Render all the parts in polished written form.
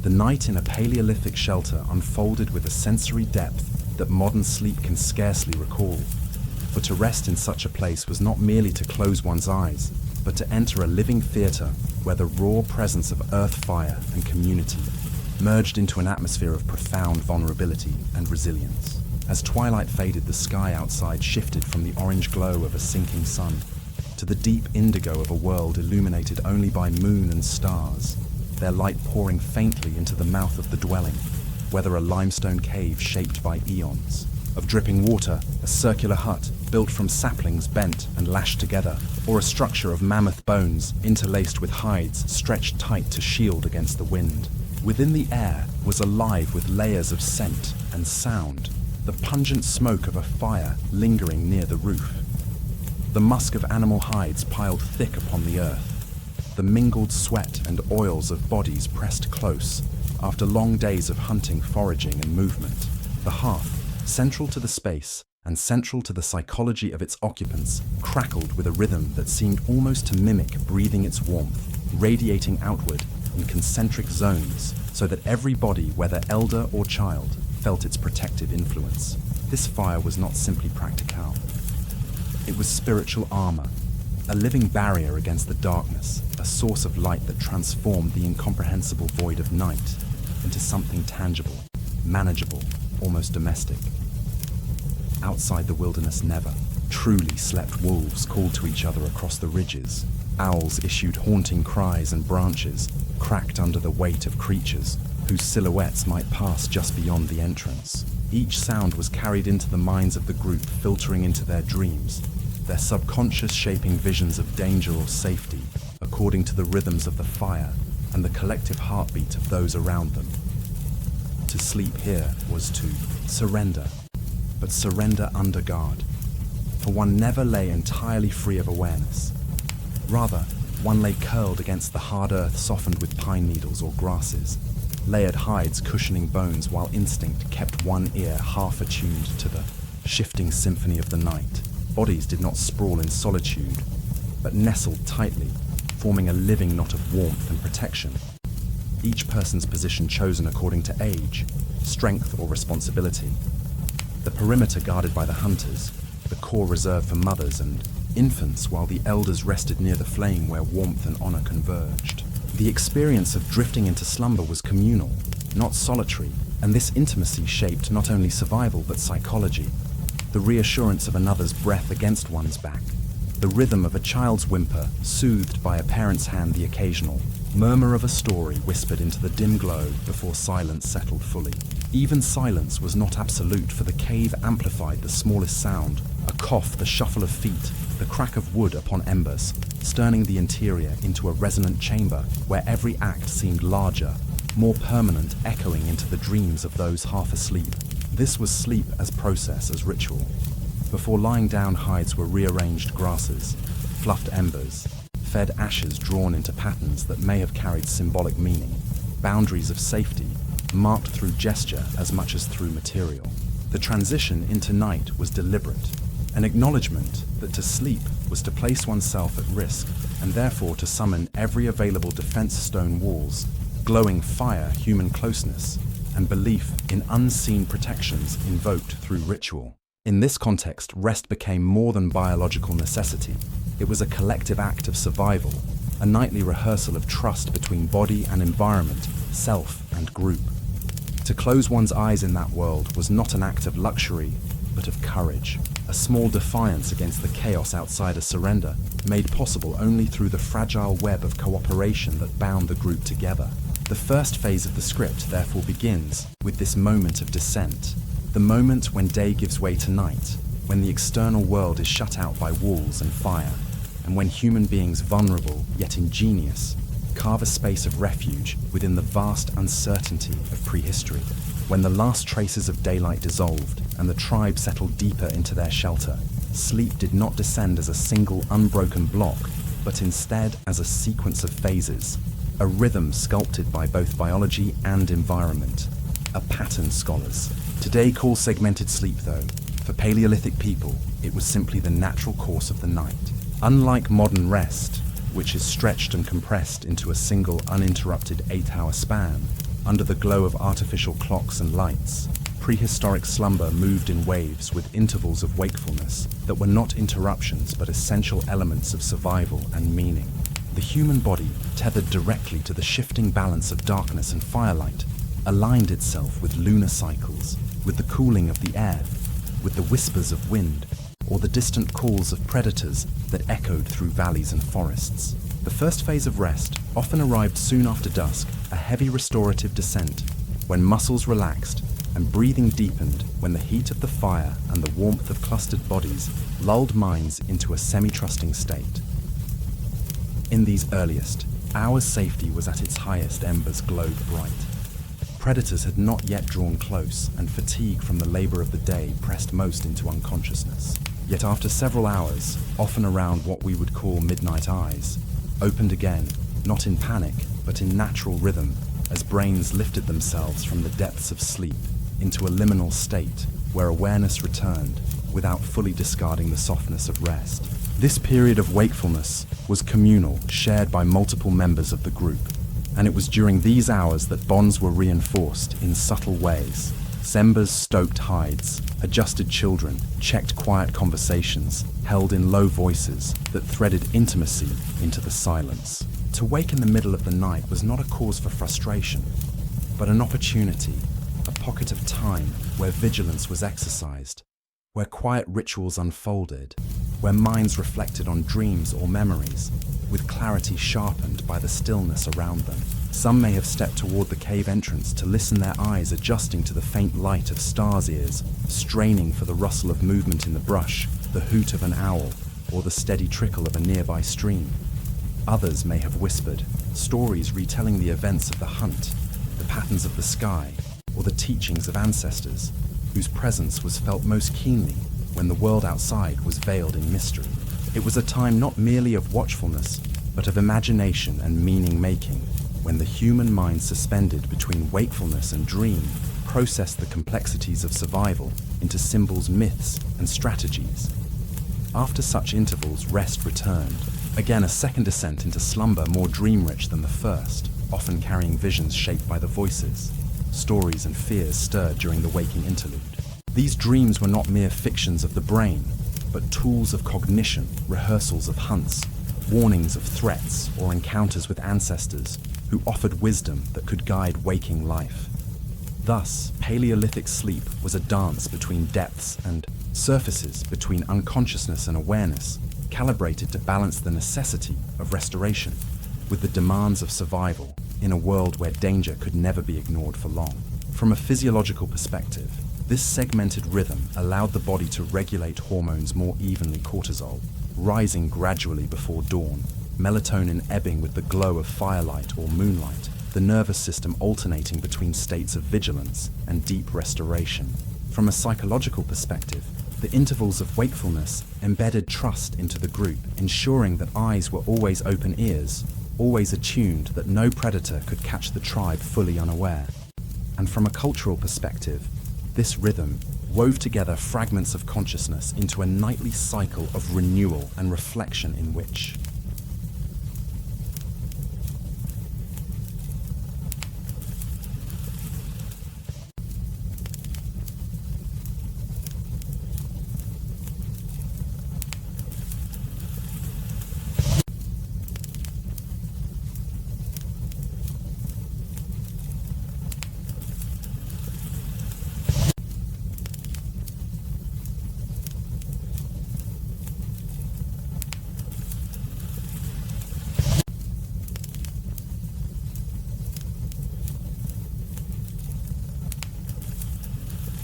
The night in a Paleolithic shelter unfolded with a sensory depth that modern sleep can scarcely recall. For to rest in such a place was not merely to close one's eyes, but to enter a living theatre where the raw presence of earth fire and community merged into an atmosphere of profound vulnerability and resilience. As twilight faded, the sky outside shifted from the orange glow of a sinking sun to the deep indigo of a world illuminated only by moon and stars, their light pouring faintly into the mouth of the dwelling, whether a limestone cave shaped by eons of dripping water, a circular hut built from saplings bent and lashed together, or a structure of mammoth bones interlaced with hides stretched tight to shield against the wind. Within the air was alive with layers of scent and sound, the pungent smoke of a fire lingering near the roof, the musk of animal hides piled thick upon the earth, the mingled sweat and oils of bodies pressed close after long days of hunting, foraging, and movement. The hearth, central to the space and central to the psychology of its occupants, crackled with a rhythm that seemed almost to mimic breathing its warmth, radiating outward in concentric zones so that every body, whether elder or child, felt its protective influence. This fire was not simply practical. It was spiritual armor, a living barrier against the darkness, a source of light that transformed the incomprehensible void of night into something tangible, manageable, almost domestic. Outside the wilderness never truly slept. Wolves called to each other across the ridges. Owls issued haunting cries, and branches cracked under the weight of creatures whose silhouettes might pass just beyond the entrance. Each sound was carried into the minds of the group, filtering into their dreams, their subconscious shaping visions of danger or safety according to the rhythms of the fire and the collective heartbeat of those around them. To sleep here was to surrender, but surrender under guard, for one never lay entirely free of awareness. Rather, one lay curled against the hard earth softened with pine needles or grasses, layered hides cushioning bones, while instinct kept one ear half attuned to the shifting symphony of the night. Bodies did not sprawl in solitude, but nestled tightly, forming a living knot of warmth and protection. Each person's position chosen according to age, strength, or responsibility. The perimeter guarded by the hunters, the core reserved for mothers and infants, while the elders rested near the flame where warmth and honor converged. The experience of drifting into slumber was communal, not solitary, and this intimacy shaped not only survival but psychology. The reassurance of another's breath against one's back, the rhythm of a child's whimper soothed by a parent's hand, the occasional murmur of a story whispered into the dim glow before silence settled fully. Even silence was not absolute, for the cave amplified the smallest sound, a cough, the shuffle of feet, the crack of wood upon embers, stirring the interior into a resonant chamber where every act seemed larger, more permanent, echoing into the dreams of those half asleep. This was sleep as process, as ritual. Before lying down, hides were rearranged grasses, fluffed embers, fed ashes drawn into patterns that may have carried symbolic meaning, boundaries of safety, marked through gesture as much as through material. The transition into night was deliberate, an acknowledgement that to sleep was to place oneself at risk, and therefore to summon every available defense, stone walls, glowing fire, human closeness, and belief in unseen protections invoked through ritual. In this context, rest became more than biological necessity. It was a collective act of survival, a nightly rehearsal of trust between body and environment, self and group. To close one's eyes in that world was not an act of luxury, but of courage, a small defiance against the chaos outside, a surrender made possible only through the fragile web of cooperation that bound the group together. The first phase of the script therefore begins with this moment of descent, the moment when day gives way to night, when the external world is shut out by walls and fire, and when human beings, vulnerable yet ingenious, carve a space of refuge within the vast uncertainty of prehistory. When the last traces of daylight dissolved and the tribe settled deeper into their shelter, sleep did not descend as a single unbroken block, but instead as a sequence of phases, a rhythm sculpted by both biology and environment, a pattern scholars today call segmented sleep. Though, for Paleolithic people, it was simply the natural course of the night. Unlike modern rest, which is stretched and compressed into a single uninterrupted 8-hour span, under the glow of artificial clocks and lights. Prehistoric slumber moved in waves with intervals of wakefulness that were not interruptions but essential elements of survival and meaning. The human body, tethered directly to the shifting balance of darkness and firelight, aligned itself with lunar cycles, with the cooling of the air, with the whispers of wind, or the distant calls of predators that echoed through valleys and forests. The first phase of rest often arrived soon after dusk, a heavy restorative descent, when muscles relaxed and breathing deepened, when the heat of the fire and the warmth of clustered bodies lulled minds into a semi-trusting state. In these earliest hours, safety was at its highest, embers glowed bright. Predators had not yet drawn close, and fatigue from the labor of the day pressed most into unconsciousness. Yet after several hours, often around what we would call midnight, eyes opened again, not in panic, but in natural rhythm, as brains lifted themselves from the depths of sleep into a liminal state where awareness returned without fully discarding the softness of rest. This period of wakefulness was communal, shared by multiple members of the group, and it was during these hours that bonds were reinforced in subtle ways. Sembers stoked hides, adjusted children, checked quiet conversations, held in low voices that threaded intimacy into the silence. To wake in the middle of the night was not a cause for frustration, but an opportunity, a pocket of time where vigilance was exercised, where quiet rituals unfolded, where minds reflected on dreams or memories, with clarity sharpened by the stillness around them. Some may have stepped toward the cave entrance to listen, their eyes adjusting to the faint light of stars' ears, straining for the rustle of movement in the brush, the hoot of an owl, or the steady trickle of a nearby stream. Others may have whispered, stories retelling the events of the hunt, the patterns of the sky, or the teachings of ancestors, whose presence was felt most keenly when the world outside was veiled in mystery. It was a time not merely of watchfulness, but of imagination and meaning-making, when the human mind, suspended between wakefulness and dream, processed the complexities of survival into symbols, myths, and strategies. After such intervals, rest returned, again a second descent into slumber more dream-rich than the first, often carrying visions shaped by the voices, stories and fears stirred during the waking interlude. These dreams were not mere fictions of the brain, but tools of cognition, rehearsals of hunts, warnings of threats, or encounters with ancestors who offered wisdom that could guide waking life. Thus, Paleolithic sleep was a dance between depths and surfaces, between unconsciousness and awareness, calibrated to balance the necessity of restoration with the demands of survival in a world where danger could never be ignored for long. From a physiological perspective, this segmented rhythm allowed the body to regulate hormones more evenly: cortisol rising gradually before dawn, melatonin ebbing with the glow of firelight or moonlight, the nervous system alternating between states of vigilance and deep restoration. From a psychological perspective, the intervals of wakefulness embedded trust into the group, ensuring that eyes were always open, ears always attuned, that no predator could catch the tribe fully unaware. And from a cultural perspective, this rhythm wove together fragments of consciousness into a nightly cycle of renewal and reflection in which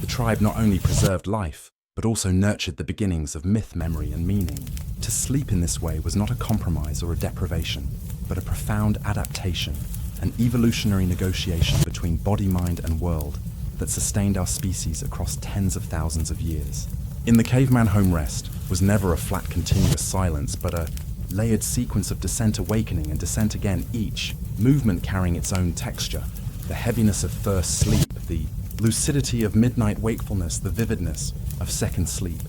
the tribe not only preserved life, but also nurtured the beginnings of myth, memory, and meaning. To sleep in this way was not a compromise or a deprivation, but a profound adaptation, an evolutionary negotiation between body, mind, and world that sustained our species across tens of thousands of years. In the caveman, home rest was never a flat, continuous silence, but a layered sequence of descent, awakening, and descent again, each movement carrying its own texture: the heaviness of first sleep, the lucidity of midnight wakefulness, the vividness of second sleep,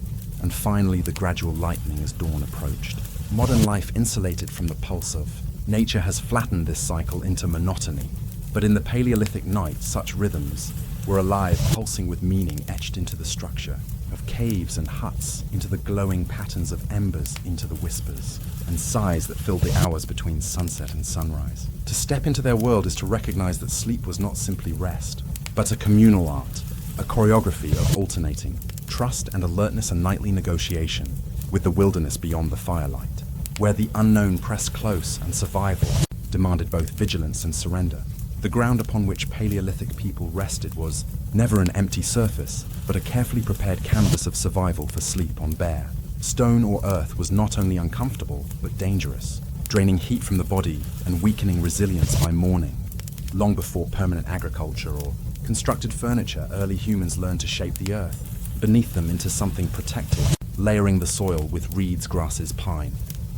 and finally the gradual lightening as dawn approached. Modern life, insulated from the pulse of nature, has flattened this cycle into monotony, But in the Paleolithic night, such rhythms were alive, pulsing with meaning etched into the structure of caves and huts, into the glowing patterns of embers, into the whispers and sighs that filled the hours between sunset and sunrise. To step into their world is to recognize that sleep was not simply rest, but a communal art, a choreography of alternating trust and alertness and nightly negotiation with the wilderness beyond the firelight, where the unknown pressed close and survival demanded both vigilance and surrender. The ground upon which Paleolithic people rested was never an empty surface, but a carefully prepared canvas of survival for sleep on bare. Stone or earth was not only uncomfortable, but dangerous, draining heat from the body and weakening resilience by morning. Long before permanent agriculture or constructed furniture, early humans learned to shape the earth beneath them into something protective, layering the soil with reeds, grasses, pine,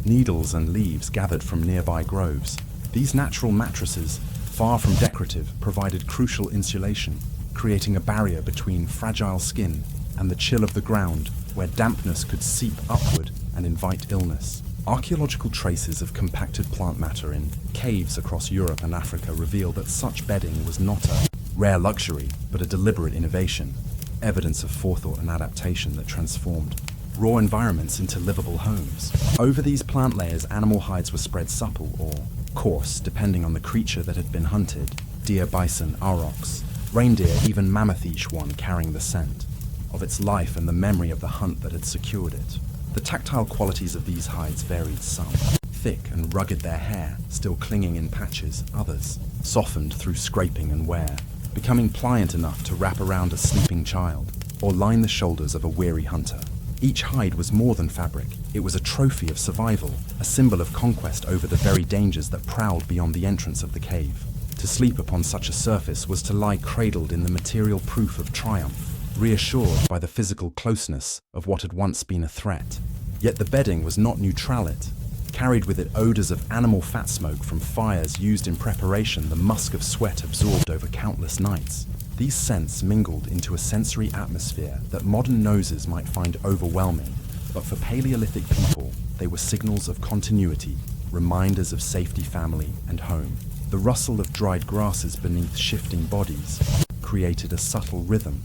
needles and leaves gathered from nearby groves. These natural mattresses, far from decorative, provided crucial insulation, creating a barrier between fragile skin and the chill of the ground, where dampness could seep upward and invite illness. Archaeological traces of compacted plant matter in caves across Europe and Africa reveal that such bedding was not a rare luxury, but a deliberate innovation, evidence of forethought and adaptation that transformed raw environments into livable homes. Over these plant layers, animal hides were spread supple or coarse, depending on the creature that had been hunted: deer, bison, aurochs, reindeer, even mammoth, one carrying the scent of its life and the memory of the hunt that had secured it. The tactile qualities of these hides varied: some thick and rugged, their hair still clinging in patches; others softened through scraping and wear, becoming pliant enough to wrap around a sleeping child or line the shoulders of a weary hunter. Each hide was more than fabric. It was a trophy of survival, a symbol of conquest over the very dangers that prowled beyond the entrance of the cave. To sleep upon such a surface was to lie cradled in the material proof of triumph, reassured by the physical closeness of what had once been a threat. Yet the bedding was not neutral. It carried with it odors of animal fat, smoke from fires used in preparation, the musk of sweat absorbed over countless nights. These scents mingled into a sensory atmosphere that modern noses might find overwhelming, but for Paleolithic people, they were signals of continuity, reminders of safety, family, and home. The rustle of dried grasses beneath shifting bodies created a subtle rhythm,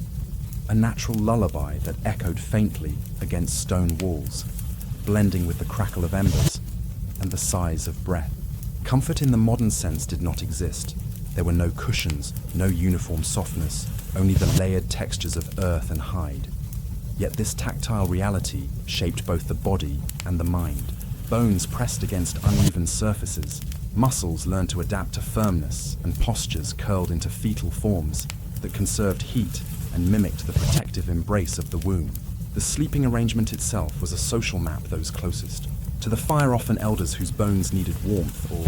a natural lullaby that echoed faintly against stone walls, blending with the crackle of embers and the sighs of breath. Comfort in the modern sense did not exist. There were no cushions, no uniform softness, only the layered textures of earth and hide. Yet this tactile reality shaped both the body and the mind. Bones pressed against uneven surfaces, muscles learned to adapt to firmness, and postures curled into fetal forms that conserved heat and mimicked the protective embrace of the womb. The sleeping arrangement itself was a social map. Those closest to the fire, often elders whose bones needed warmth or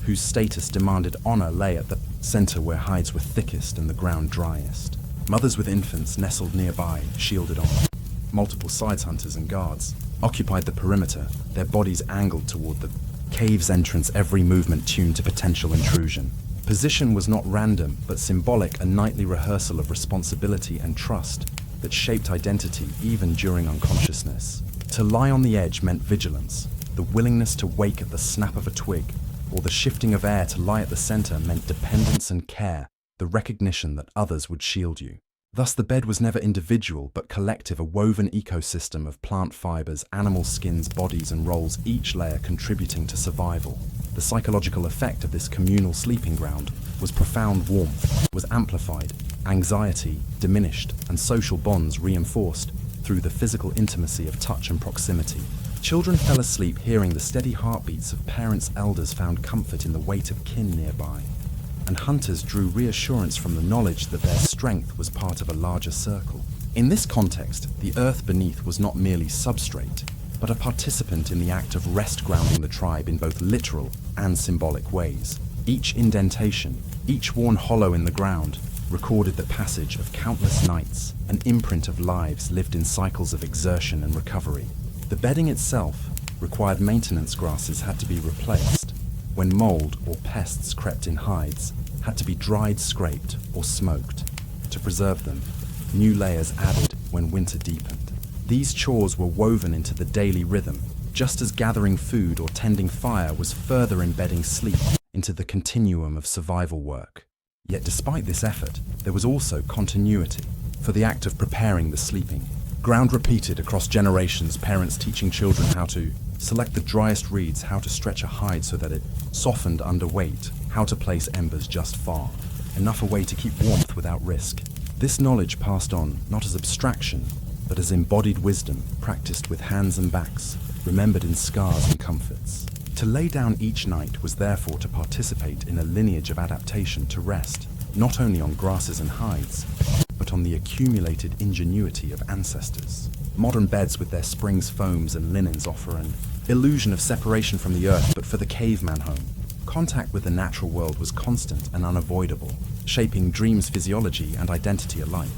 whose status demanded honor, lay at the center where hides were thickest and the ground driest. Mothers with infants nestled nearby, shielded on. Multiple sides, hunters and guards occupied the perimeter, their bodies angled toward the cave's entrance, every movement tuned to potential intrusion. Position was not random, but symbolic, a nightly rehearsal of responsibility and trust that shaped identity even during unconsciousness. To lie on the edge meant vigilance. The willingness to wake at the snap of a twig, or the shifting of air. To lie at the center meant dependence and care, the recognition that others would shield you. Thus the bed was never individual, but collective, a woven ecosystem of plant fibers, animal skins, bodies, and roles, each layer contributing to survival. The psychological effect of this communal sleeping ground was profound. Warmth was amplified, anxiety diminished, and social bonds reinforced through the physical intimacy of touch and proximity. Children fell asleep hearing the steady heartbeats of parents, elders found comfort in the weight of kin nearby, and hunters drew reassurance from the knowledge that their strength was part of a larger circle. In this context, the earth beneath was not merely substrate, but a participant in the act of rest, grounding the tribe in both literal and symbolic ways. Each indentation, each worn hollow in the ground, recorded the passage of countless nights, an imprint of lives lived in cycles of exertion and recovery. The bedding itself required maintenance. Grasses had to be replaced when mold or pests crept in. Hides had to be dried, scraped, or smoked to preserve them. New layers added when winter deepened. These chores were woven into the daily rhythm, just as gathering food or tending fire was further embedding sleep into the continuum of survival work. Yet despite this effort, there was also continuity. For the act of preparing the sleeping, ground repeated across generations, parents teaching children how to select the driest reeds, how to stretch a hide so that it softened under weight, how to place embers just far, enough away to keep warmth without risk. This knowledge passed on not as abstraction, but as embodied wisdom, practiced with hands and backs, remembered in scars and comforts. To lay down each night was therefore to participate in a lineage of adaptation to rest, not only on grasses and hides, but on the accumulated ingenuity of ancestors. Modern beds with their springs, foams, and linens offer an illusion of separation from the earth, but for the caveman home, contact with the natural world was constant and unavoidable, shaping dreams, physiology, and identity alike.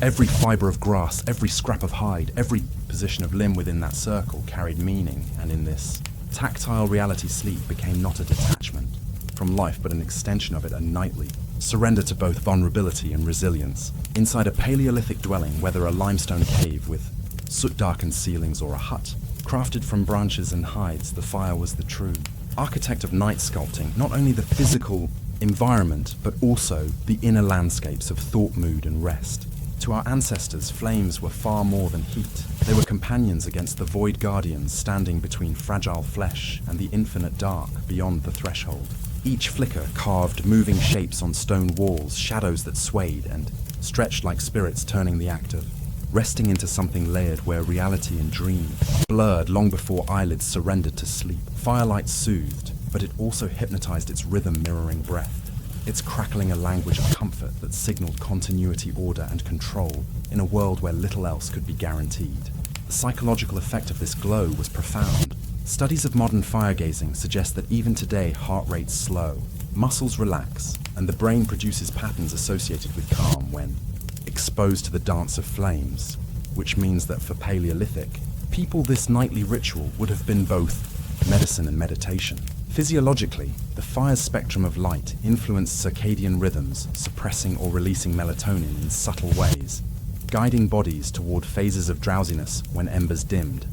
Every fiber of grass, every scrap of hide, every position of limb within that circle carried meaning, and in this tactile reality, sleep became not a detachment from life, but an extension of it, a nightly surrender to both vulnerability and resilience. Inside a Paleolithic dwelling, whether a limestone cave with soot-darkened ceilings or a hut crafted from branches and hides, the fire was the true architect of night sculpting, not only the physical environment, but also the inner landscapes of thought, mood, and rest. To our ancestors, flames were far more than heat. They were companions against the void guardians standing between fragile flesh and the infinite dark beyond the threshold. Each flicker carved moving shapes on stone walls, shadows that swayed and stretched like spirits, turning the act of resting into something layered where reality and dream blurred long before eyelids surrendered to sleep. Firelight soothed, but it also hypnotized, its rhythm mirroring breath, its crackling a language of comfort that signaled continuity, order, and control in a world where little else could be guaranteed. The psychological effect of this glow was profound. Studies of modern firegazing suggest that even today, heart rates slow, muscles relax, and the brain produces patterns associated with calm when exposed to the dance of flames, which means that for Paleolithic people, this nightly ritual would have been both medicine and meditation. Physiologically, the fire's spectrum of light influenced circadian rhythms, suppressing or releasing melatonin in subtle ways, guiding bodies toward phases of drowsiness when embers dimmed.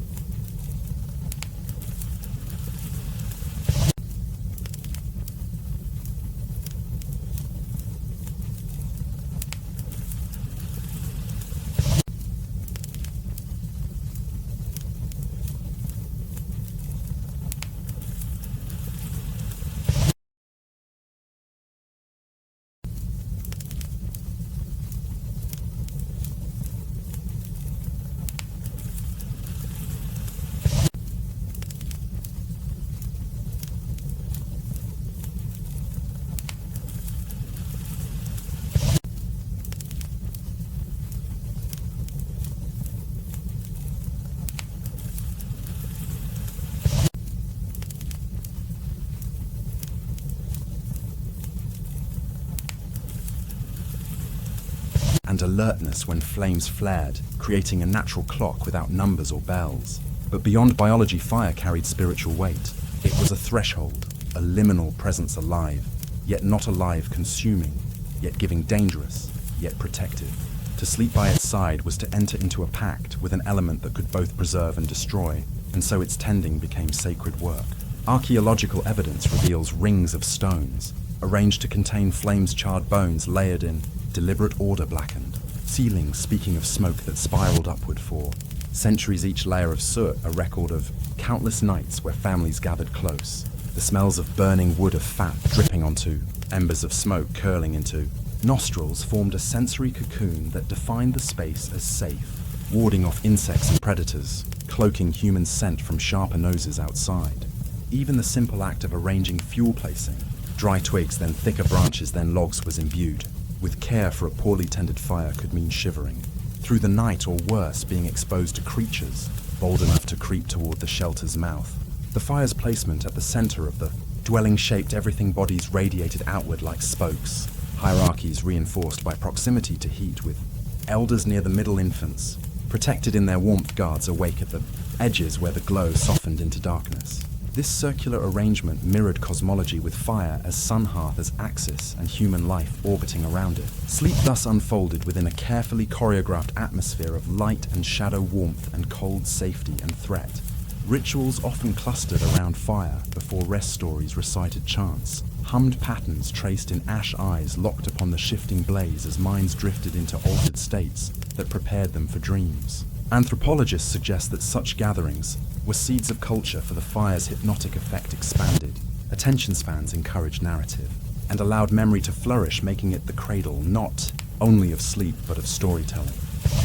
And alertness when flames flared, creating a natural clock without numbers or bells. But beyond biology, fire carried spiritual weight. It was a threshold, a liminal presence, alive, yet not alive, consuming, yet giving, dangerous, yet protective. To sleep by its side was to enter into a pact with an element that could both preserve and destroy, and so its tending became sacred work. Archaeological evidence reveals rings of stones, arranged to contain flames-charred bones layered in deliberate order, blackened. Ceilings speaking of smoke that spiraled upward for centuries, each layer of soot a record of countless nights where families gathered close. The smells of burning wood, of fat dripping onto embers, of smoke curling into nostrils formed a sensory cocoon that defined the space as safe, warding off insects and predators, cloaking human scent from sharper noses outside. Even the simple act of arranging fuel placing, dry twigs, then thicker branches, then logs, was imbued with care, for a poorly tended fire could mean shivering through the night, or worse, being exposed to creatures bold enough to creep toward the shelter's mouth. The fire's placement at the center of the dwelling shaped everything. Bodies radiated outward like spokes, hierarchies reinforced by proximity to heat, with elders near the middle, infants protected in their warmth, guards awake at the edges where the glow softened into darkness. This circular arrangement mirrored cosmology, with fire as sun hearth, as axis, and human life orbiting around it. Sleep thus unfolded within a carefully choreographed atmosphere of light and shadow, warmth and cold, safety and threat. Rituals often clustered around fire. Before rest, stories recited chants, Hummed patterns traced in ash eyes locked upon the shifting blaze as minds drifted into altered states that prepared them for dreams. Anthropologists suggest that such gatherings were seeds of culture, for the fire's hypnotic effect expanded. Attention spans encouraged narrative and allowed memory to flourish, making it the cradle not only of sleep but of storytelling,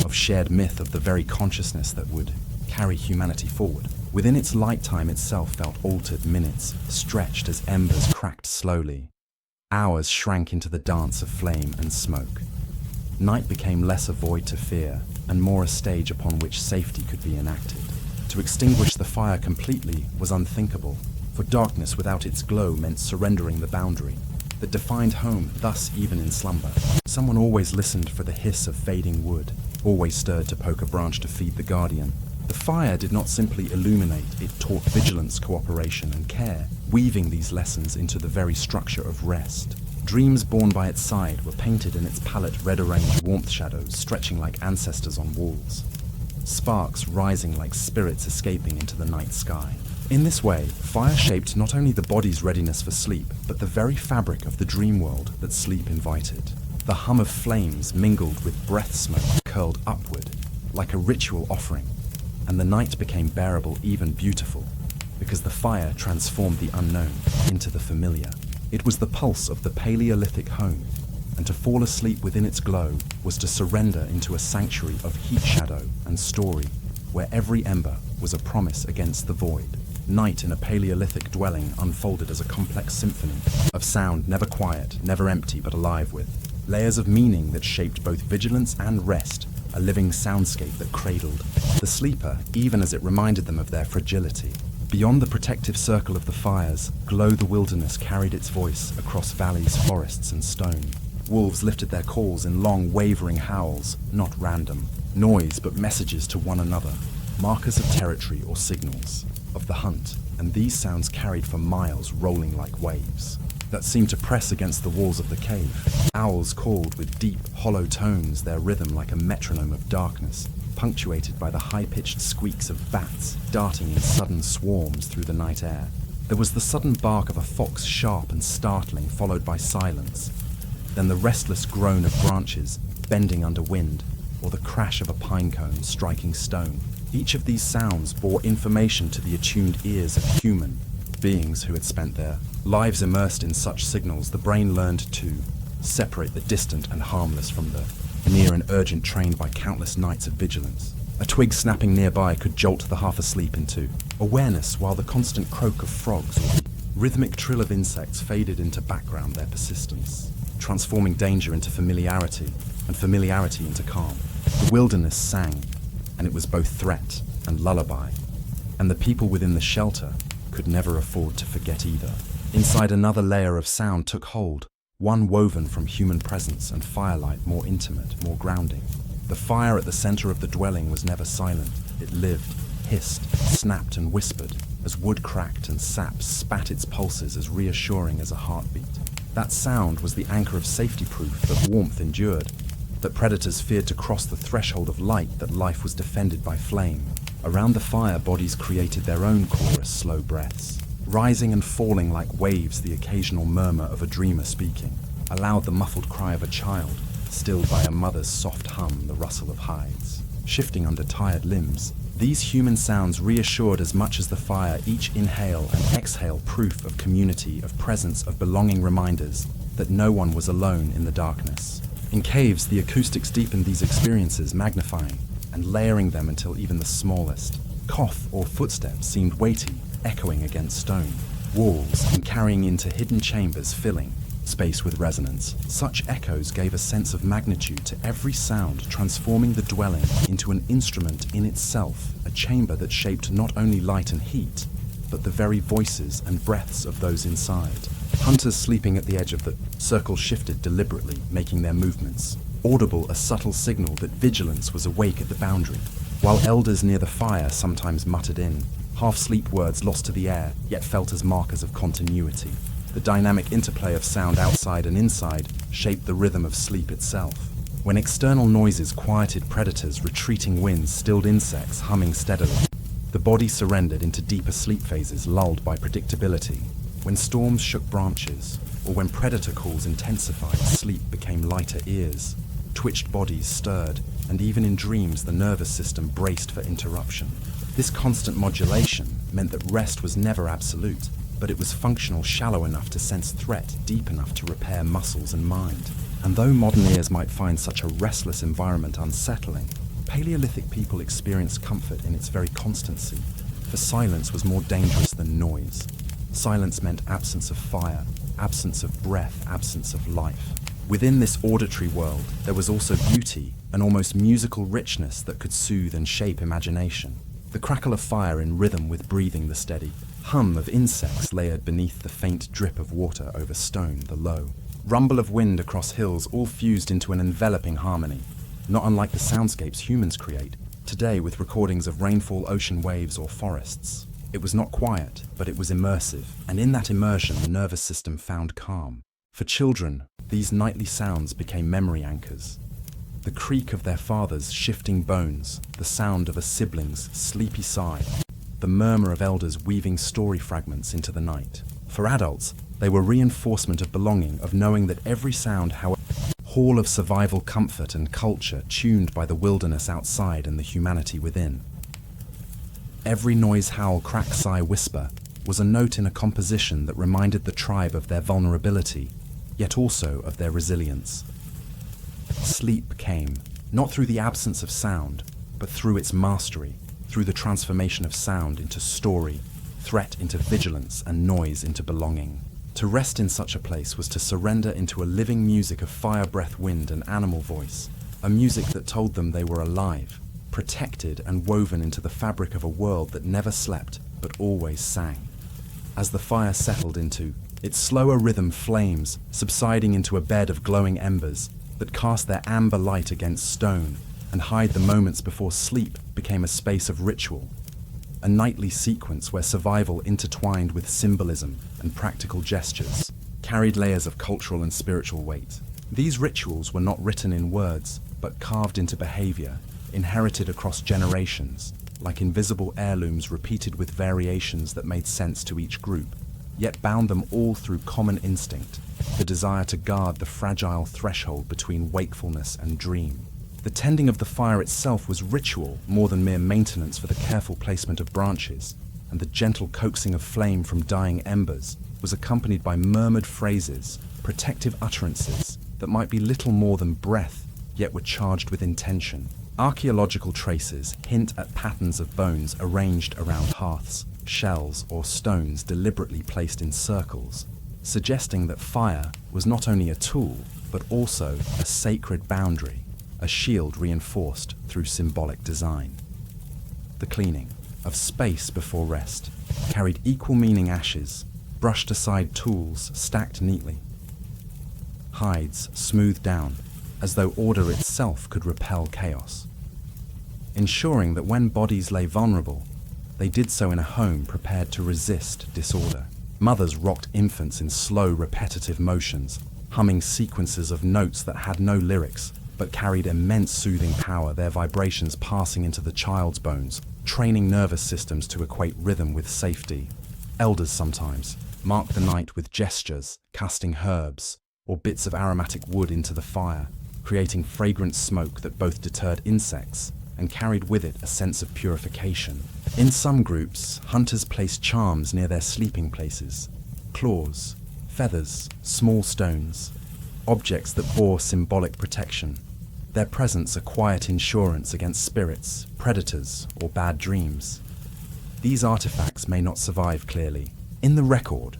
of shared myth, of the very consciousness that would carry humanity forward. Within its light, time itself felt altered. Minutes stretched as embers cracked slowly. Hours shrank into the dance of flame and smoke. Night became less a void to fear and more a stage upon which safety could be enacted. To extinguish the fire completely was unthinkable, for darkness without its glow meant surrendering the boundary that defined home. Thus, even in slumber, someone always listened for the hiss of fading wood, always stirred to poke a branch to feed the guardian. The fire did not simply illuminate, it taught vigilance, cooperation, and care, weaving these lessons into the very structure of rest. Dreams born by its side were painted in its palette, red-arranged warmth shadows stretching like ancestors on walls, sparks rising like spirits escaping into the night sky. In this way, fire shaped not only the body's readiness for sleep, but the very fabric of the dream world that sleep invited. The hum of flames mingled with breath smoke curled upward, like a ritual offering, and the night became bearable, even beautiful, because the fire transformed the unknown into the familiar. It was the pulse of the Paleolithic home, and to fall asleep within its glow was to surrender into a sanctuary of heat, shadow, and story, where every ember was a promise against the void. Night in a Paleolithic dwelling unfolded as a complex symphony of sound, never quiet, never empty, but alive with layers of meaning that shaped both vigilance and rest, a living soundscape that cradled the sleeper even as it reminded them of their fragility. Beyond the protective circle of the fires, glow the wilderness carried its voice across valleys, forests, and stone. Wolves lifted their calls in long, wavering howls, not random noise, but messages to one another, markers of territory or signals of the hunt, and these sounds carried for miles, rolling like waves that seemed to press against the walls of the cave. Owls called with deep, hollow tones, their rhythm like a metronome of darkness, punctuated by the high-pitched squeaks of bats darting in sudden swarms through the night air. There was the sudden bark of a fox, sharp and startling, followed by silence, then the restless groan of branches bending under wind, or the crash of a pine cone striking stone. Each of these sounds bore information to the attuned ears of human beings who had spent their lives immersed in such signals. The brain learned to separate the distant and harmless from the near and urgent, trained by countless nights of vigilance. A twig snapping nearby could jolt the half-asleep into awareness, while the constant croak of frogs or the rhythmic trill of insects faded into background, their persistence transforming danger into familiarity and familiarity into calm. The wilderness sang, and it was both threat and lullaby, and the people within the shelter could never afford to forget either. Inside, another layer of sound took hold, one woven from human presence and firelight, more intimate, more grounding. The fire at the center of the dwelling was never silent. It lived, hissed, snapped, and whispered as wood cracked and sap spat its pulses, as reassuring as a heartbeat. That sound was the anchor of safety, proof that warmth endured, that predators feared to cross the threshold of light, that life was defended by flame. Around the fire, bodies created their own chorus, slow breaths, rising and falling like waves, the occasional murmur of a dreamer speaking, aloud the muffled cry of a child, stilled by a mother's soft hum, the rustle of hides shifting under tired limbs. These human sounds reassured as much as the fire, each inhale and exhale proof of community, of presence, of belonging, reminders that no one was alone in the darkness. In caves, the acoustics deepened these experiences, magnifying and layering them until even the smallest cough or footstep seemed weighty, echoing against stone walls and carrying into hidden chambers, filling space with resonance. Such echoes gave a sense of magnitude to every sound, transforming the dwelling into an instrument in itself, a chamber that shaped not only light and heat, but the very voices and breaths of those inside. Hunters sleeping at the edge of the circle shifted deliberately, making their movements audible, a subtle signal that vigilance was awake at the boundary, while elders near the fire sometimes muttered in half-sleep words lost to the air, yet felt as markers of continuity. The dynamic interplay of sound outside and inside shaped the rhythm of sleep itself. When external noises quieted predators, retreating winds stilled insects humming steadily, the body surrendered into deeper sleep phases, lulled by predictability. When storms shook branches, or when predator calls intensified, sleep became lighter ears, twitched bodies stirred, and even in dreams the nervous system braced for interruption. This constant modulation meant that rest was never absolute, but it was functional, shallow enough to sense threat, deep enough to repair muscles and mind. And though modern ears might find such a restless environment unsettling, Paleolithic people experienced comfort in its very constancy, for silence was more dangerous than noise. Silence meant absence of fire, absence of breath, absence of life. Within this auditory world, there was also beauty, an almost musical richness that could soothe and shape imagination. The crackle of fire in rhythm with breathing, the steady hum of insects layered beneath the faint drip of water over stone, the low rumble of wind across hills, all fused into an enveloping harmony, not unlike the soundscapes humans create today with recordings of rainfall, ocean waves, or forests. It was not quiet, but it was immersive, and in that immersion the nervous system found calm. For children, these nightly sounds became memory anchors. The creak of their father's shifting bones, the sound of a sibling's sleepy sigh, the murmur of elders weaving story fragments into the night. For adults, they were reinforcement of belonging, of knowing that every sound, however, hall of survival, comfort and culture tuned by the wilderness outside and the humanity within. Every noise, howl, crack, sigh, whisper was a note in a composition that reminded the tribe of their vulnerability, yet also of their resilience. Sleep came, not through the absence of sound, but through its mastery, through the transformation of sound into story, threat into vigilance, and noise into belonging. To rest in such a place was to surrender into a living music of fire, breath, wind, and animal voice, a music that told them they were alive, protected and woven into the fabric of a world that never slept but always sang. As the fire settled into its slower rhythm, flames subsiding into a bed of glowing embers that cast their amber light against stone and hide the moments before sleep became a space of ritual, a nightly sequence where survival intertwined with symbolism and practical gestures carried layers of cultural and spiritual weight. These rituals were not written in words, but carved into behavior, inherited across generations, like invisible heirlooms repeated with variations that made sense to each group, yet bound them all through common instinct, the desire to guard the fragile threshold between wakefulness and dream. The tending of the fire itself was ritual more than mere maintenance, for the careful placement of branches and the gentle coaxing of flame from dying embers was accompanied by murmured phrases, protective utterances that might be little more than breath, yet were charged with intention. Archaeological traces hint at patterns of bones arranged around hearths, shells, or stones deliberately placed in circles, suggesting that fire was not only a tool, but also a sacred boundary, a shield reinforced through symbolic design. The cleaning of space before rest carried equal meaning: ashes, brushed aside tools stacked neatly, hides smoothed down, as though order itself could repel chaos, ensuring that when bodies lay vulnerable, they did so in a home prepared to resist disorder. Mothers rocked infants in slow, repetitive motions, humming sequences of notes that had no lyrics, but carried immense soothing power, their vibrations passing into the child's bones, training nervous systems to equate rhythm with safety. Elders sometimes marked the night with gestures, casting herbs or bits of aromatic wood into the fire, creating fragrant smoke that both deterred insects and carried with it a sense of purification. In some groups, hunters placed charms near their sleeping places: claws, feathers, small stones, objects that bore symbolic protection. Their presence a quiet insurance against spirits, predators, or bad dreams. These artifacts may not survive clearly in the record,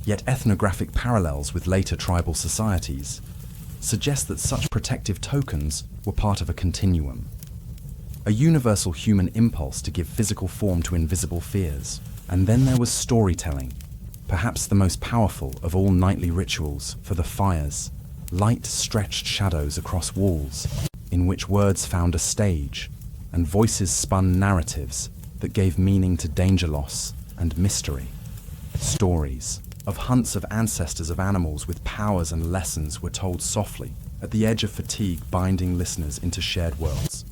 yet ethnographic parallels with later tribal societies suggest that such protective tokens were part of a continuum, a universal human impulse to give physical form to invisible fears. And then there was storytelling, perhaps the most powerful of all nightly rituals. For the fires, light stretched shadows across walls, in which words found a stage, and voices spun narratives that gave meaning to danger, loss, and mystery. Stories of hunts of ancestors of animals with powers and lessons were told softly, at the edge of fatigue, binding listeners into shared worlds,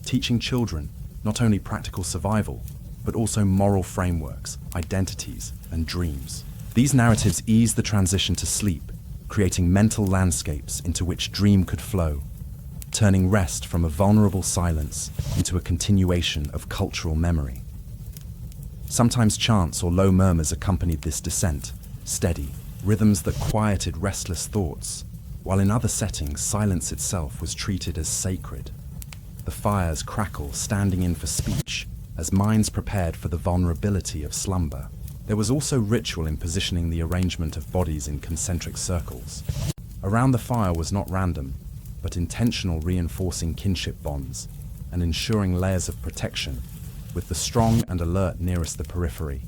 teaching children not only practical survival, but also moral frameworks, identities, and dreams. These narratives ease the transition to sleep, creating mental landscapes into which dream could flow, turning rest from a vulnerable silence into a continuation of cultural memory. Sometimes chants or low murmurs accompanied this descent, steady, rhythms that quieted restless thoughts, while in other settings silence itself was treated as sacred. The fire's crackle standing in for speech, as minds prepared for the vulnerability of slumber. There was also ritual in positioning the arrangement of bodies in concentric circles. Around the fire was not random, but intentional, reinforcing kinship bonds and ensuring layers of protection, with the strong and alert nearest the periphery,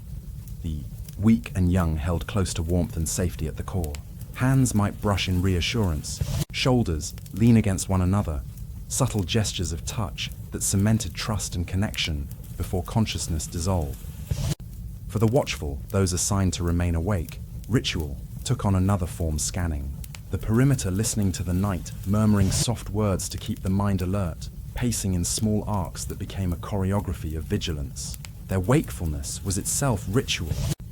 the weak and young held close to warmth and safety at the core. Hands might brush in reassurance, shoulders lean against one another, subtle gestures of touch that cemented trust and connection before consciousness dissolved. For the watchful, those assigned to remain awake, ritual took on another form, scanning the perimeter, listening to the night, murmuring soft words to keep the mind alert, pacing in small arcs that became a choreography of vigilance. Their wakefulness was itself ritual,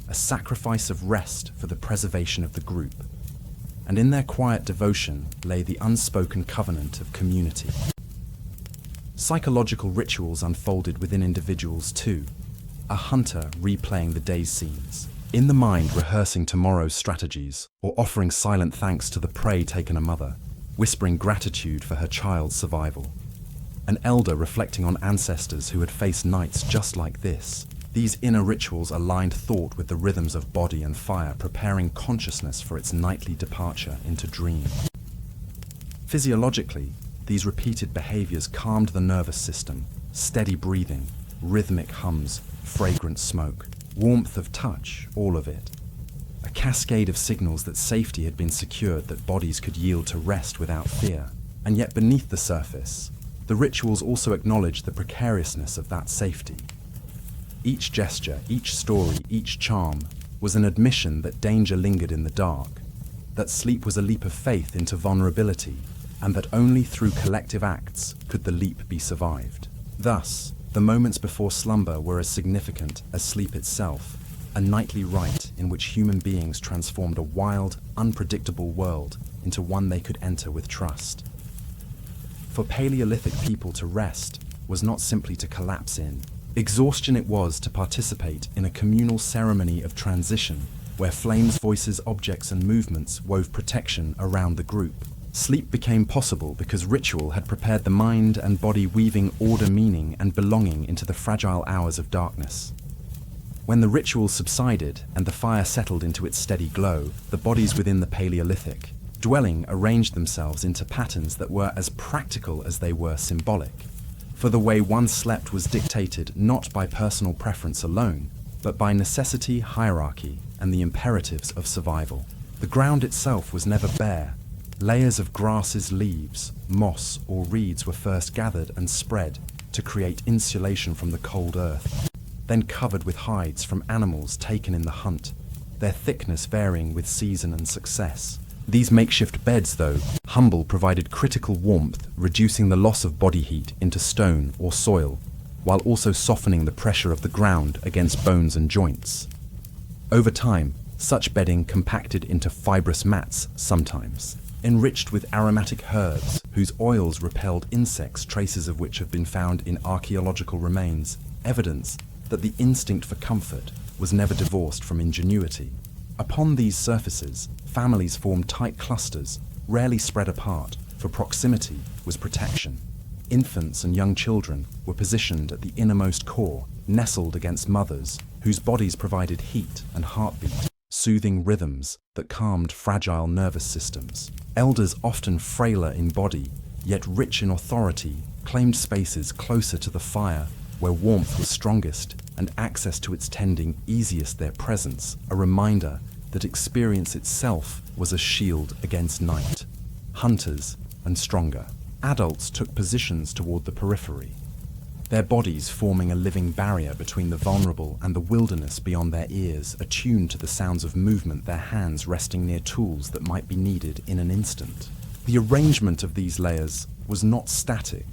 a sacrifice of rest for the preservation of the group. And in their quiet devotion lay the unspoken covenant of community. Psychological rituals unfolded within individuals too. A hunter replaying the day's scenes, in the mind rehearsing tomorrow's strategies, or offering silent thanks to the prey taken a mother, whispering gratitude for her child's survival. An elder reflecting on ancestors who had faced nights just like this. These inner rituals aligned thought with the rhythms of body and fire, preparing consciousness for its nightly departure into dream. Physiologically, these repeated behaviors calmed the nervous system, steady breathing, rhythmic hums, fragrant smoke, warmth of touch, all of it. A cascade of signals that safety had been secured, that bodies could yield to rest without fear. And yet beneath the surface, the rituals also acknowledged the precariousness of that safety. Each gesture, each story, each charm was an admission that danger lingered in the dark, that sleep was a leap of faith into vulnerability, and that only through collective acts could the leap be survived. Thus, the moments before slumber were as significant as sleep itself, a nightly rite in which human beings transformed a wild, unpredictable world into one they could enter with trust. For Paleolithic people, to rest was not simply to collapse in. Exhaustion it was to participate in a communal ceremony of transition, where flames, voices, objects, and movements wove protection around the group. Sleep became possible because ritual had prepared the mind and body, weaving order, meaning, and belonging into the fragile hours of darkness. When the ritual subsided and the fire settled into its steady glow, the bodies within the Paleolithic dwelling arranged themselves into patterns that were as practical as they were symbolic. For the way one slept was dictated not by personal preference alone, but by necessity, hierarchy, and the imperatives of survival. The ground itself was never bare. Layers of grasses, leaves, moss, or reeds were first gathered and spread to create insulation from the cold earth, then covered with hides from animals taken in the hunt, their thickness varying with season and success. These makeshift beds, though humble, provided critical warmth, reducing the loss of body heat into stone or soil, while also softening the pressure of the ground against bones and joints. Over time, such bedding compacted into fibrous mats, sometimes enriched with aromatic herbs whose oils repelled insects, traces of which have been found in archaeological remains, evidence that the instinct for comfort was never divorced from ingenuity. Upon these surfaces, families formed tight clusters, rarely spread apart, for proximity was protection. Infants and young children were positioned at the innermost core, nestled against mothers, whose bodies provided heat and heartbeat, soothing rhythms that calmed fragile nervous systems. Elders, often frailer in body, yet rich in authority, claimed spaces closer to the fire, where warmth was strongest and access to its tending easiest, their presence a reminder that experience itself was a shield against night. Hunters and stronger adults took positions toward the periphery, their bodies forming a living barrier between the vulnerable and the wilderness beyond, their ears attuned to the sounds of movement, their hands resting near tools that might be needed in an instant. The arrangement of these layers was not static,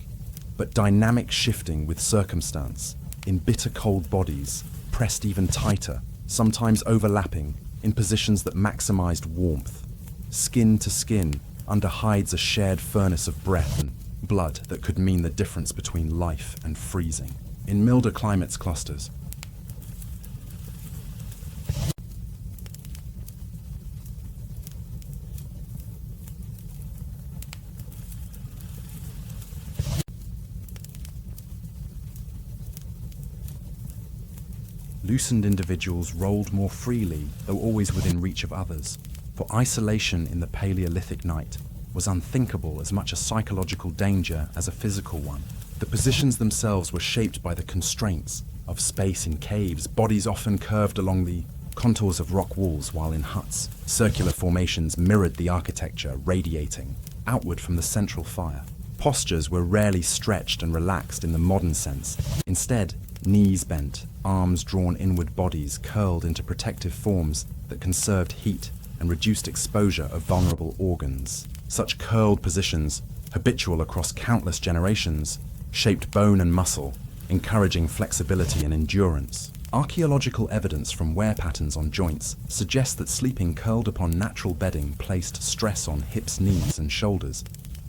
but dynamic, shifting with circumstance, in bitter cold bodies, pressed even tighter, sometimes overlapping, in positions that maximized warmth. Skin to skin, under hides a shared furnace of breath and blood that could mean the difference between life and freezing. In milder climates clusters, loosened individuals rolled more freely, though always within reach of others. For isolation in the Paleolithic night was unthinkable, as much a psychological danger as a physical one. The positions themselves were shaped by the constraints of space in caves, bodies often curved along the contours of rock walls, while in huts, circular formations mirrored the architecture, radiating outward from the central fire. Postures were rarely stretched and relaxed in the modern sense. Instead, knees bent, arms drawn inward, bodies curled into protective forms that conserved heat and reduced exposure of vulnerable organs. Such curled positions, habitual across countless generations, shaped bone and muscle, encouraging flexibility and endurance. Archaeological evidence from wear patterns on joints suggests that sleeping curled upon natural bedding placed stress on hips, knees, and shoulders,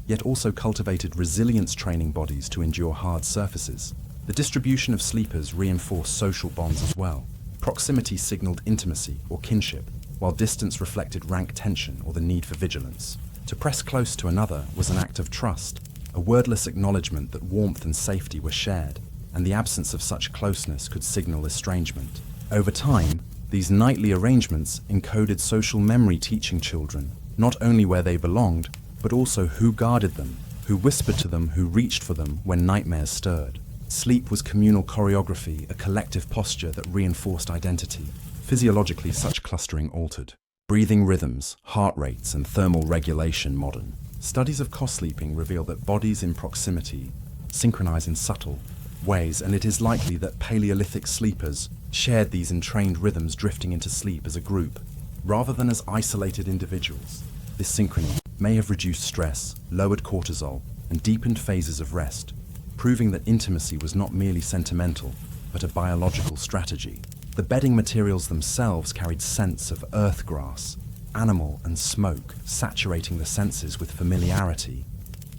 yet also cultivated resilience training bodies to endure hard surfaces. The distribution of sleepers reinforced social bonds as well. Proximity signaled intimacy or kinship, while distance reflected rank tension or the need for vigilance. To press close to another was an act of trust, a wordless acknowledgement that warmth and safety were shared, and the absence of such closeness could signal estrangement. Over time, these nightly arrangements encoded social memory, teaching children not only where they belonged, but also who guarded them, who whispered to them, who reached for them when nightmares stirred. Sleep was communal choreography, a collective posture that reinforced identity. Physiologically, such clustering altered breathing rhythms, heart rates, and thermal regulation. Modern studies of co-sleeping reveal that bodies in proximity synchronize in subtle ways, and it is likely that Paleolithic sleepers shared these entrained rhythms, drifting into sleep as a group, rather than as isolated individuals. This synchrony may have reduced stress, lowered cortisol, and deepened phases of rest, proving that intimacy was not merely sentimental, but a biological strategy. The bedding materials themselves carried scents of earthgrass, animal, and smoke, saturating the senses with familiarity,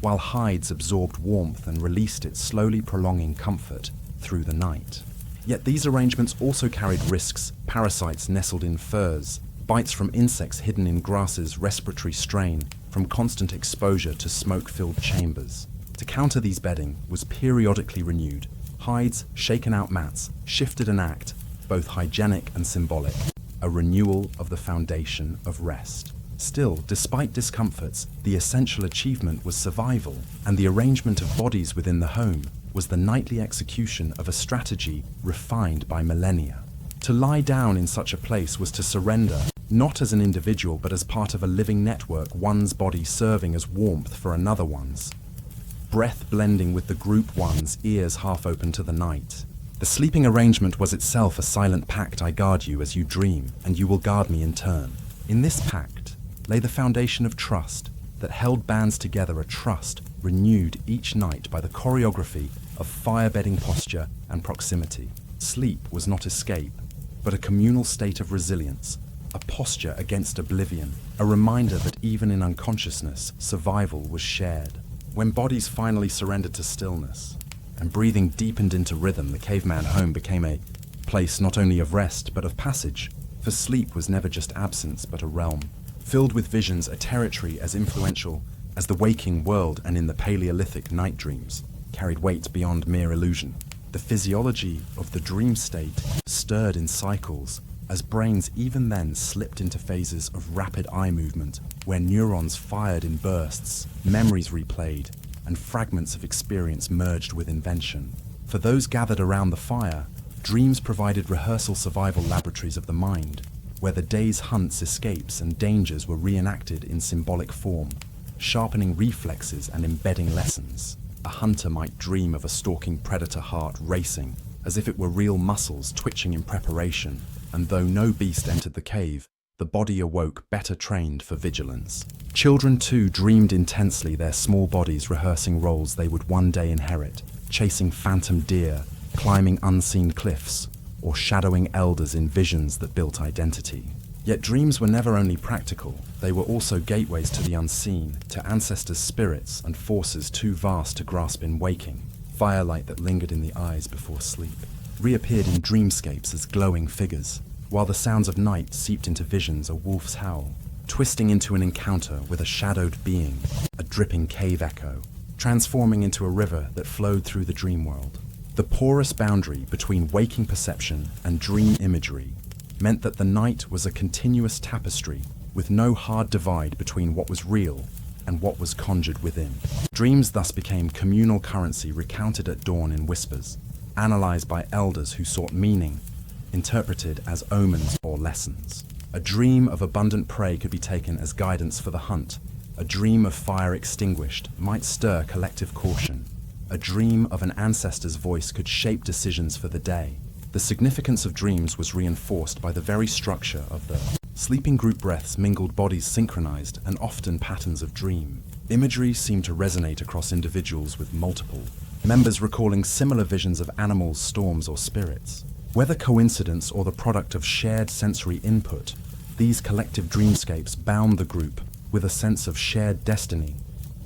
while hides absorbed warmth and released it, slowly prolonging comfort through the night. Yet these arrangements also carried risks: parasites nestled in furs, bites from insects hidden in grasses, respiratory strain from constant exposure to smoke-filled chambers. To counter these, bedding was periodically renewed. Hides, shaken out mats, shifted an act, both hygienic and symbolic, a renewal of the foundation of rest. Still, despite discomforts, the essential achievement was survival, and the arrangement of bodies within the home was the nightly execution of a strategy refined by millennia. To lie down in such a place was to surrender, not as an individual but as part of a living network, one's body serving as warmth for another one's, breath blending with the group, one's ears half open to the night. The sleeping arrangement was itself a silent pact: I guard you as you dream, and you will guard me in turn. In this pact lay the foundation of trust that held bands together, a trust renewed each night by the choreography of fire-bedding posture and proximity. Sleep was not escape, but a communal state of resilience, a posture against oblivion, a reminder that even in unconsciousness, survival was shared. When bodies finally surrendered to stillness, and breathing deepened into rhythm, the caveman home became a place not only of rest, but of passage. For sleep was never just absence, but a realm, filled with visions, a territory as influential as the waking world, and in the Paleolithic night dreams carried weight beyond mere illusion. The physiology of the dream state stirred in cycles, as brains even then slipped into phases of rapid eye movement, where neurons fired in bursts, memories replayed, and fragments of experience merged with invention. For those gathered around the fire, dreams provided rehearsal survival laboratories of the mind, where the day's hunts, escapes, and dangers were reenacted in symbolic form, sharpening reflexes and embedding lessons. A hunter might dream of a stalking predator, heart racing, as if it were real muscles twitching in preparation, and though no beast entered the cave, the body awoke better trained for vigilance. Children too dreamed intensely, their small bodies rehearsing roles they would one day inherit, chasing phantom deer, climbing unseen cliffs, or shadowing elders in visions that built identity. Yet dreams were never only practical, they were also gateways to the unseen, to ancestors' spirits and forces too vast to grasp in waking. Firelight that lingered in the eyes before sleep reappeared in dreamscapes as glowing figures, while the sounds of night seeped into visions, a wolf's howl, twisting into an encounter with a shadowed being, a dripping cave echo, transforming into a river that flowed through the dream world. The porous boundary between waking perception and dream imagery meant that the night was a continuous tapestry with no hard divide between what was real and what was conjured within. Dreams thus became communal currency recounted at dawn in whispers, analyzed by elders who sought meaning, interpreted as omens or lessons. A dream of abundant prey could be taken as guidance for the hunt. A dream of fire extinguished might stir collective caution. A dream of an ancestor's voice could shape decisions for the day. The significance of dreams was reinforced by the very structure of the sleeping group. Breaths mingled, bodies synchronized, and often patterns of dream imagery seemed to resonate across individuals, with multiple members recalling similar visions of animals, storms, or spirits. Whether coincidence or the product of shared sensory input, these collective dreamscapes bound the group with a sense of shared destiny,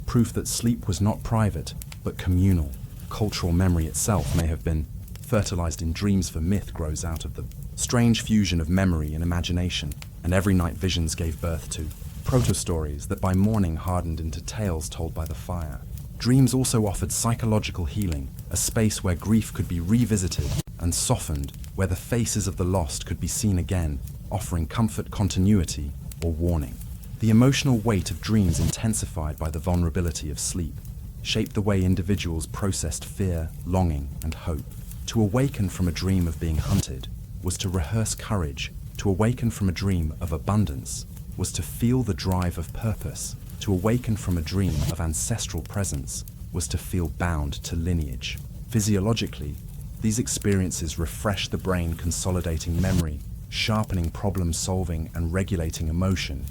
proof that sleep was not private, but communal. Cultural memory itself may have been fertilized in dreams, for myth grows out of the strange fusion of memory and imagination, and every night visions gave birth to proto-stories that by morning hardened into tales told by the fire. Dreams also offered psychological healing, a space where grief could be revisited and softened, where the faces of the lost could be seen again, offering comfort, continuity, or warning. The emotional weight of dreams, intensified by the vulnerability of sleep, shaped the way individuals processed fear, longing, and hope. To awaken from a dream of being hunted was to rehearse courage. To awaken from a dream of abundance was to feel the drive of purpose. To awaken from a dream of ancestral presence was to feel bound to lineage. Physiologically, these experiences refreshed the brain, consolidating memory, sharpening problem solving, and regulating emotion.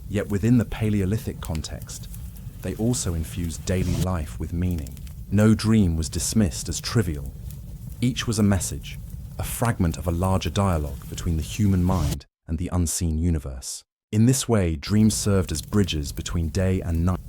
Yet within the Paleolithic context, they also infused daily life with meaning. No dream was dismissed as trivial. Each was a message, a fragment of a larger dialogue between the human mind and the unseen universe. In this way, dreams served as bridges between day and night,